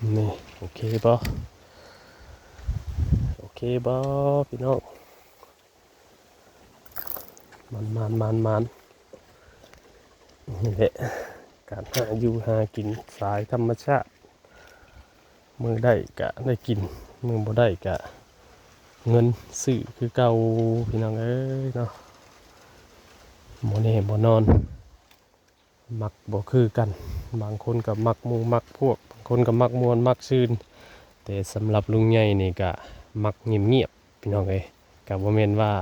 นี่โอเคบ่โอเคบ่พี่น้องมันนี่แหละการหาอยู่หากินสายธรรมชาติมือได้กะได้กินมือบ่ได้กะเงินซื้อคือเก่าพี่น้องเอ้ยเนาะบ่แน่บ่นอนมักบ่คือกันบางคนก็มักหมู่มักพวกบางคนก็มักม่วนมักซื่นแต่สำหรับลุงใหญ่นี่ก็มักเงียบๆพี่น้องเอ้ยก็บ่แม่นว่า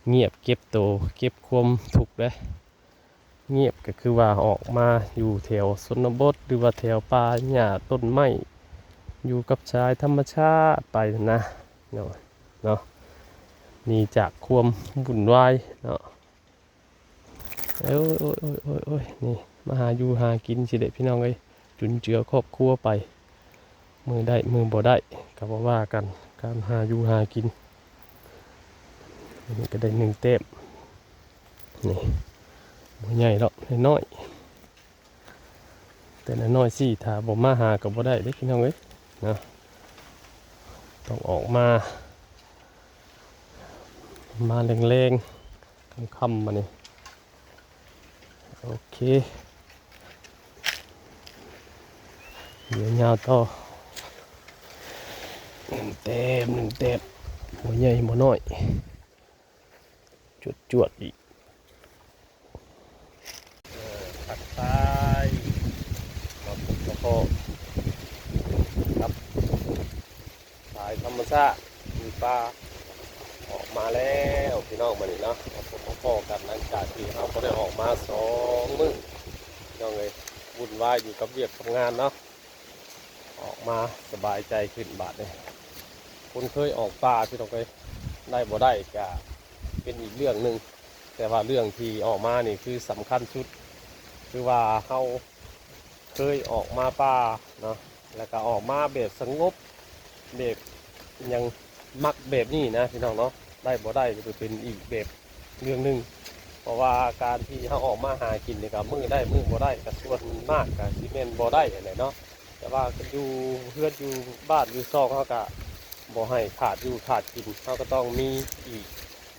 เงียบเก็บโตเก็บความทุกข์เด้ เงียบก็คือว่าออกมาอยู่แถวชนบทหรือว่าแถวป่าหญ้าต้นไม้อยู่กับชายธรรมชาติไปนะเนาะหนีจากความวุ่นวายเนาะโอ้ยนี่มาหาอยู่หากินสิเด็พี่น้องเอ้ยจุนเจือครอบครัวไปมือได้มือบ่ได้ก็บ่ว่ากันการหาอยู่หากินนี่ก็ได้หนึ่งเต็มนี่บ่ใหญ่หรอกน้อยๆแต่น้อยๆสิถ้าบ่มาหาก็บ่ได้เด้พี่น้องเอ้ยนะต้องออกมาแรงๆค่ำๆมานี่โอเคเดี๋ยวยาวต่อหนึ่งเต็มหัวใหญ่หัวน้อยจวดอีกตัดซ้ายมาปุ๊บแล้วก็ครับสายธรรมชาติมีปลาออกมาแล้วพี่น้องมานี่เนาะมาพบมาพอกันหลังจากที่เราก็ได้ออกมา2 มื้อน้องเลยวุ่นวายอยู่กับเวียกทำงานเนาะออกมาสบายใจขึ้นบาทเลยคนเคยออกป่าพี่น้องเลยได้บ่ได้ก็เป็นอีกเรื่องหนึ่งแต่ว่าเรื่องที่ออกมานี่คือสำคัญสุดคือว่าเขาเคยออกมาป่าเนาะแล้วก็ออกมาแบบสงบแบบยังมักแบบนี้นะพี่น้องเนาะได้บ่ได้ก็เป็นอีกแบบเรื่องหนึ่งเพราะว่าการที่เขาออกมาหากินเนี่ยกับมือได้มือบ่ได้กับส่วนมากกับซีเมนบ่ได้อะไรเนาะแต่ว่าอยู่เพื่อนอยู่บ้านอยู่ซองเขาก็บ่ให้ขาดอยู่ขาดกินเขาก็ต้องมีอีก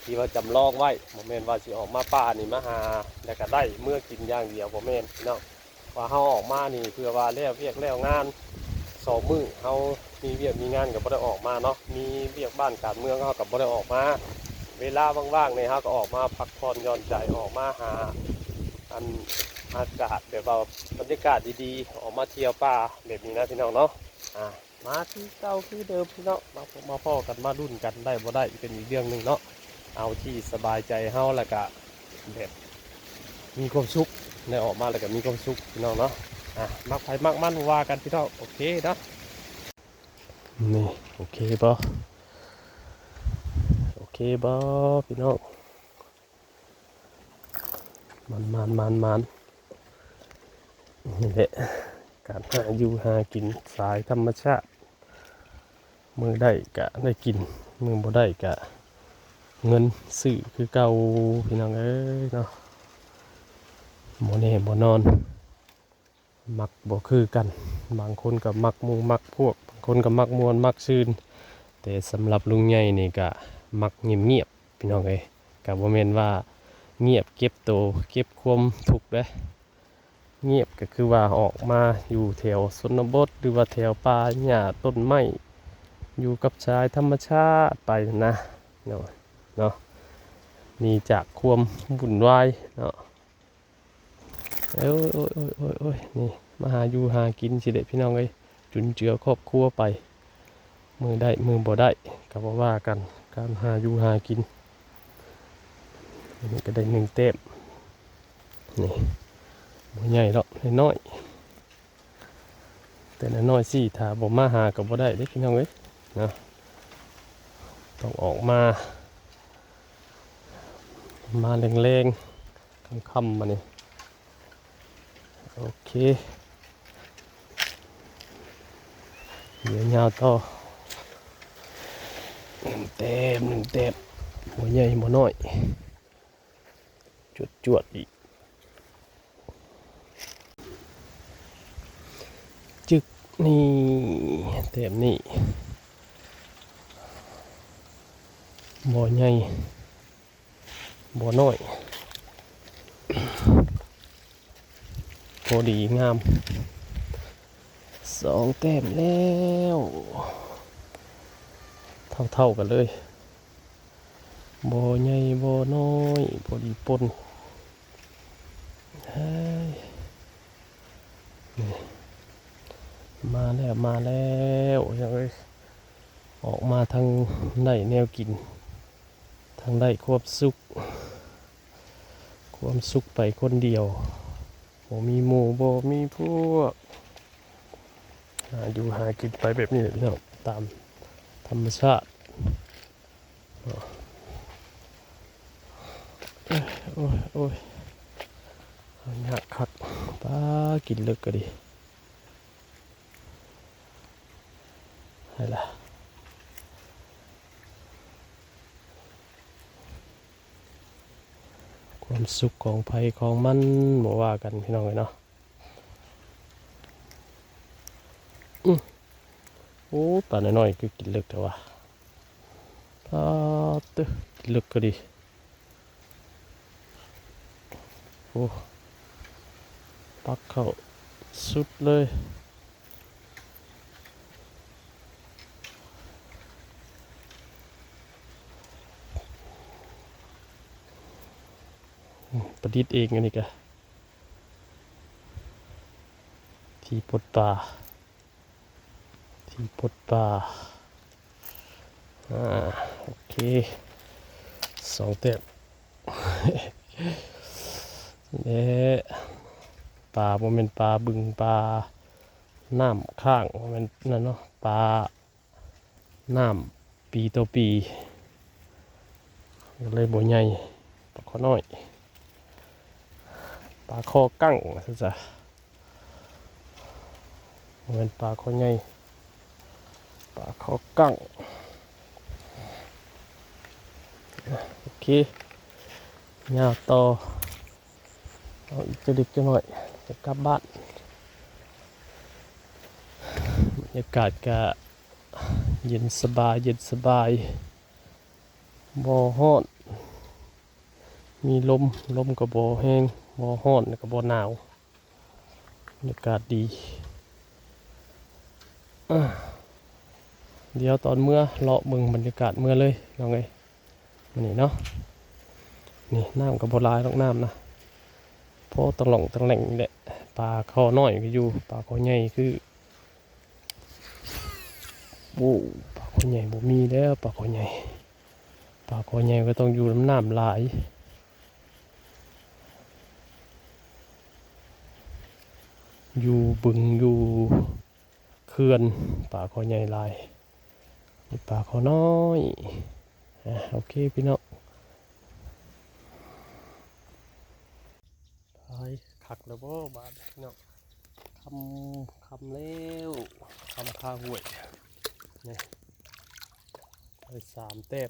ที่ว่าจำลองไว้โมเมนต์ว่าสิออกมาป่านี่มาหาแล้วก็ได้เมื่อกินอย่างเดียวโมเมนต์เนาะว่าเขาออกมานี่เพื่อว่าแล้วเรียกแล้วงาน2 มื้อเขามีเวียกมีงานกับบ่ได้ออกมาเนาะมีเวียกบ้านการเมืองเขากับบ่ได้ออกมาเวลาว่างๆเนี่ยเขาก็ออกมาพักผ่อนหย่อนใจออกมาหาอันอากาศแบบว่าบรรยากาศดีๆออกมาเที่ยวป่าแบบนี้นะพี่น้องเนาะมาที่เก่าคือเดิมพี่น้องมาพ่อกันมาดุนกันได้บ่ได้เป็นอีกเรื่องหนึ่งเนาะเอาที่สบายใจเฮาแล้วก็แบบมีความสุขได้ออกมาแล้วก็มีความสุขพี่น้องเนาะมักไผมักมันว่ากันพี่น้องโอเคเนาะนี่โอเคบ่โอเคบ่พี่น้องมันนี่แหละการหาอยู่หากินสายธรรมชาติมือได้กะได้กินมือบ่ได้กะเงินซื้อคือเก่าพี่น้องเอ้ยเนาะบ่แน่บ่นอนมักบ่คือกันบางคนก็มักหมู่มักพวกบางคนก็มักม่วนมักซื่นแต่สำหรับลุงใหญ่นี่ก็มักเงียบๆพี่น้องเอ้ยก็บ่แม่นว่าเงียบเก็บโตเก็บความทุกข์เด้เงียบก็คือว่าออกมาอยู่แถวชนบทหรือว่าแถวป่าหญ้าต้นไม้อยู่กับชายธรรมชาติไปนะเนาะหนีจากความวุ่นวายเนาะโอ้ยนี่มาหาอยู่หากินสิเด็พี่น้องเอ้ยจุนเจือครอบครัวไปมือได้มือบ่ได้ก็บ่ว่ากันการหาอยู่หากินนี่ก็ได้หนึ่งเต็มนี่บ่ใหญ่หรอกน้อยๆแต่น้อยๆสิถ้าบ่มาหาก็บ่ได้เด้พี่น้องเอ้ยนะต้องออกมาแรงๆค่ำๆมานี่โอเคเดี๋ยวยาวต่อหนึ่งเต็มหัวใหญ่หัวน้อยจวดอีกจึก นี่เต็มนี่บ่อใหญ่บ่อน้อยพอดีงาม2 แต้มแล้วเท่ากันเลยบ่อใหญ่บ่อน้อยพอดีปนมาแล้วยังไงออกมาทางได้แนวกินทางได้ความสุขไปคนเดียวบ่มีหมู่บ่มีพวกหากินไปแบบนี้พี่น้องตามธรรมชาติโอ้ยหนักคักป้ากินเลิกก็ดีให้ละความสุขของภัยของมันบอกว่ากันพี่น้องเลยเนาะโอ้ป่าน้อยๆคือกินเลิกแต่ว่าตึกินเลิกก็ดีโอ้ปักเข้าสุดเลยประดิษฐ์เองอันนี้กะที่ปลดปลาโอเค2 แต้มเนี่ยปลาโมเมนปลาบึงปลาน้ำข้างโมเมนนั่นเนาะปลาน้ำปีต่อปีเลยบ่ใหญ่ปลาข้อน้อยปลาคอกั้งสิจ๊ะโมเมนปลาข้อใหญ่ปลาคอกั้งโอเคยาวต่อเอาอีกจะดึกจะหน่อยจะกลับบ้านบรรยากาศก็เย็นสบายบ่ฮ้อนมีลมกับบ่แห้งบ่ฮ้อนกับบ่หนาวบรรยากาศดีเดี๋ยวตอนเมื่อเลาะเบิ่งบรรยากาศเมื่อเลยน้องเอ้ยนี่เนาะนี่น้ำกับบ่หลายน้ำนะพอตะหล่องตะแหล่งนี่แหละปลาคอน้อยก็อยู่ปลาคอใหญ่คือโอ้ปลาคอใหญ่บ่มีแล้วปลาคอใหญ่ก็ต้องอยู่น้ำหลายอยู่บึงอยู่เขื่อนปลาคอใหญ่หลายนี่ปลาคอน้อยโอเคพี่น้องไปขักแล้วบ่บาดพี่น้องคำแล้วคำพาห่วยนี่ไป3 แต้ม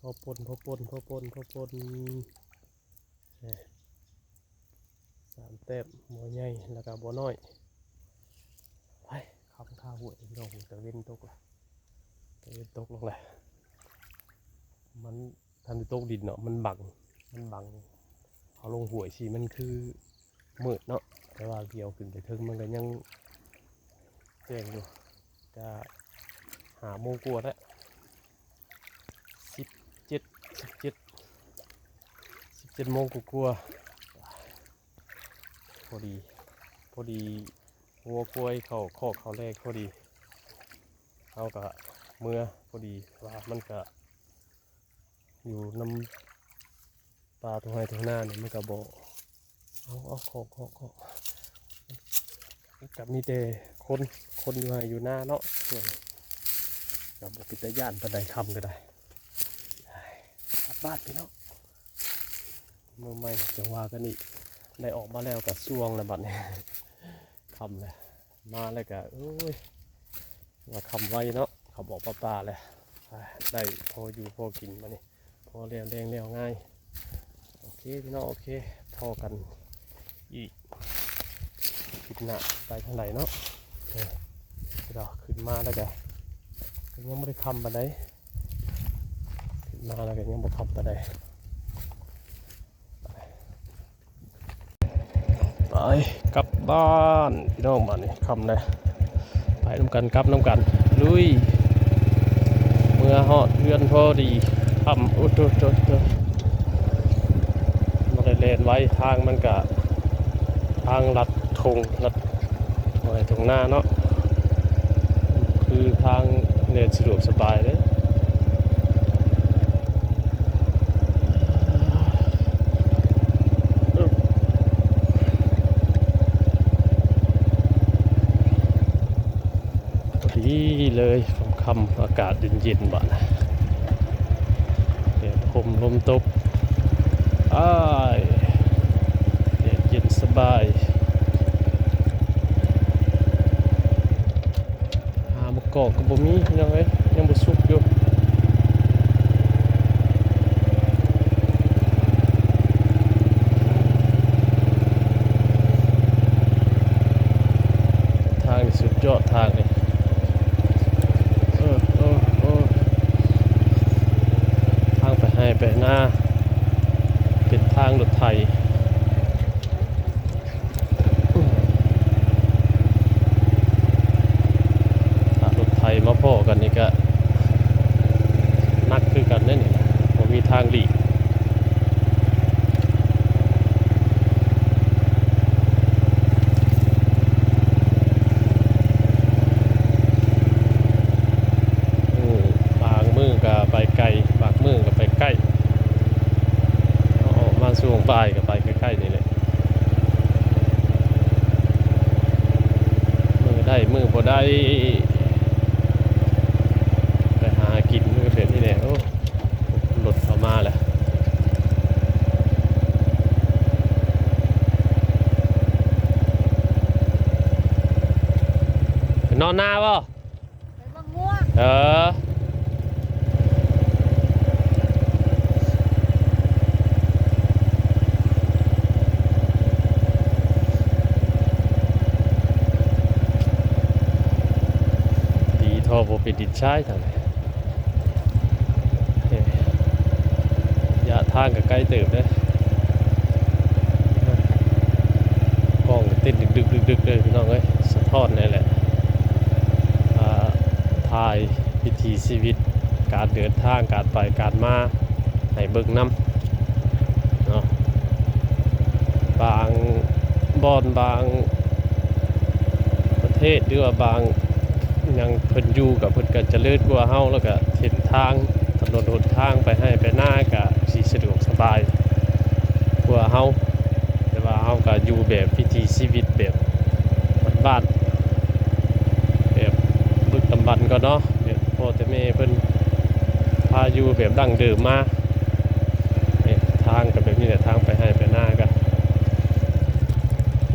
พอปน3 แต้มบ่ใหญ่แล้วก็บ่น้อยไปคำข้าห่วยพี่น้องตะเวนตกละลงแหละมันทันตกดินเนาะมันบังเอาลงห่วยสิมันคือมืดเนาะแต่ว่าเกี่ยวขึ้นไปถึงมันก็ยังแจ้งอยู่จะ5 โมงกว่าแล้ว17 โมงกว่าพอดีวัวกล้วยเขาคอกเขาแรกพอดีเขาก็เมื่อพอดีว่ามันก็อยู่น้ำปลาทุ่งไร่ทุ่งนาเนี่ยมันก็บ่เอาคอกกับมีแต่คนอยู่ไร่อยู่หน้าเนาะกับบุปิตย่านปันไดคำก็ได้กลับบ้านพี่เนาะเมื่อไม่จะว่ากันอีกได้ออกมาแล้วกับซ่วงแล้วบัดนี้คำเลยมาแล้วก็ว่าคำไว้เนาะเขาบอกปลาเลยได้พออยู่พอกินมานี่พอเลี้ยงง่ายโอเคพี่น้องโอเคพอกันอีก ปิดหน้าไปทางไหนเนาะเราขึ้นมาแล้วก็ยังไม่ได้คำปานใดขึ้นมาแล้วก็ยังไม่คำปานใดไปกลับบ้านพี่น้องมานี่คำเลยไปน้ำกันกลับน้ำกันลุยเมื่อฮอดเพื่อนพอดีคำอุดมาได้เลนไว้ทางมันกะทางลัดทงลัดไว้ตรงหน้าเนาะคือทางเลนสะดวกสบายเลยดีเลยค่ำๆอากาศเย็นๆบ้านเดี๋ยวลมตกอ้ายเย็นสบายหามะกอกกับบ่มียังไงยังบ่สุกอยู่ทางสุดยอดทางนี่ทางไปให้ไปหน้าเป็นทางรถไถรถไถมาพ่อกันนี่ก็นักคือกันนั่นนี่ผมมีทางหลีกไปไกลบากมือกับไปใกล้มาช่วงปลายกับไปใกล้ๆนี่เลยมือได้มือพอได้ไปหากินมือแบบนี้แหละโอ้หลุดออกมาแหละนอนหน้าป่ะไปบังม่วงท่อบ่เป็นดินทรายทางนี้ระยะทางก็ใกล้เติบเลยกล้องเต้นดึกเลยพี่น้องเอ้ยสะท้อนนี่แหละถ่ายวิถีชีวิตการเดินทางการไปการมาให้เบิ่งนำเนาะบางบ่อนบางประเทศหรือว่าบางยังเพิ่นอยู่กับเพิ่นก็เจริญกว่าเฮาแล้วก็เห็นทางถนนหนทางไปให้ไปหน้าก็สิสะดวกสบายกว่าเฮาแต่ว่าเฮาก็อยู่แบบวิถีชีวิตแบบบ้านๆแบบบึกตำบลก็เนาะแบบพ่อแต่แม่เพิ่นพาอยู่แบบดั้งเดิมมาทางก็แบบนี้แหละทางไปให้ไปหน้าก็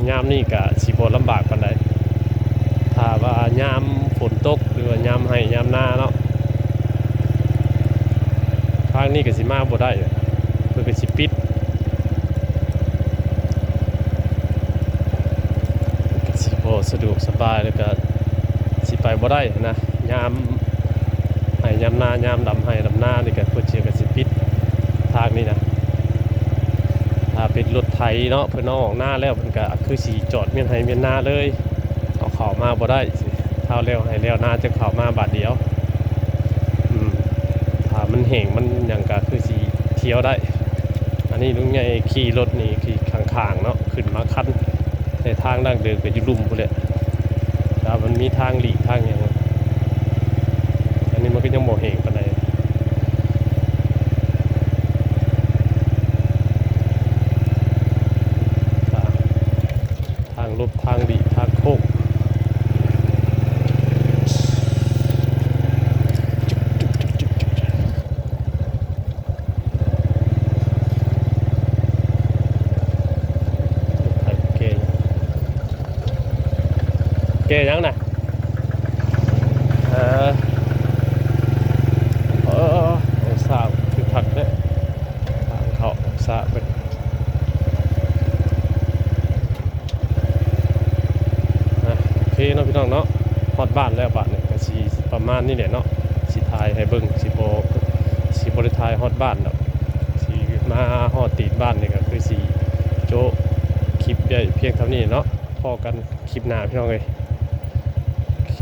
ยามนี้ก็สิบ่ลำบากปานใดถ้าว่ายามฝนตกหรือว่ายามให้ยามหน้าเนาะทางนี้ก็สิมาบ่ได้เพื่อก็สิปิดก็สิบ่สะดวกสบายแล้วก็สิไปบ่ได้นะยามให้ยามหน้ายามดำให้ดำหน้านี่ก็เพิ่นสิก็สิปิดทางนี้นะถ้าเป็นรถไถเนาะเพิ่นเอาออกหน้าแล้วเพิ่นก็คือสิจอดเมียนให้เมียนหน้าเลยเอาเข้ามาบ่ได้เท่าเร็วให้เร็วน่าจะเข้ามาบาทเดียวถ้ามันแห้งมันยังก็คือสีเที่ยวได้อันนี้ลุงใหญ่ขี่รถนี่ขี่ข้างๆเนาะขึ้นมาคันในทางดั้งเดิมก็อยู่ลุ่มพุ่นแหละแต่มันมีทางหลีกทางอย่างอันนี้มันก็ยังบ่แห้งปานใดทางลบทางหลีกทางโค้งเกยังน่ะสาวคือผักเนี่ยทางเขาสาวเป็น เนาะพี่น้องเนาะฮอดบ้านแล้วบ้านเนี่ยก็สิประมาณนี้แหละเนาะสิถ่ายให้เบิ่งสิบ่ได้ถ่ายฮอดบ้านดอกสิมาฮอดตีนบ้านนี่ก็คือสิโจะคลิปได้เพียงเท่านี้เนาะพอกันคลิปหน้าพี่น้องเอ้ยโอเค